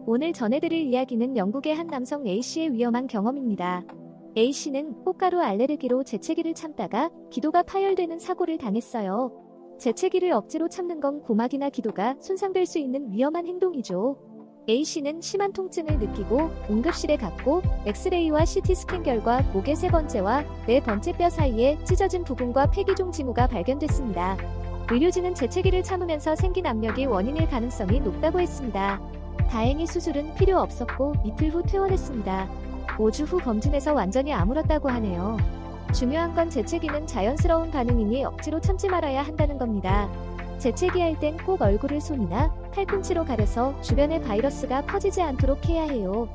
오늘 전해드릴 이야기는 영국의 한 남성 A씨의 위험한 경험입니다. A씨는 꽃가루 알레르기로 재채기를 참다가 기도가 파열되는 사고를 당했어요. 재채기를 억지로 참는 건 고막이나 기도가 손상될 수 있는 위험한 행동이죠. A씨는 심한 통증을 느끼고 응급실에 갔고 엑스레이와 CT 스캔 결과 목의 3번째와 4번째 뼈 사이에 찢어진 부분과 폐기종 징후가 발견됐습니다. 의료진은 재채기를 참으면서 생긴 압력이 원인일 가능성이 높다고 했습니다. 다행히 수술은 필요 없었고 이틀 후 퇴원했습니다. 5주 후 검진에서 완전히 아물었다고 하네요. 중요한 건 재채기는 자연스러운 반응이니 억지로 참지 말아야 한다는 겁니다. 재채기할 땐 꼭 얼굴을 손이나 팔꿈치로 가려서 주변에 바이러스가 퍼지지 않도록 해야 해요.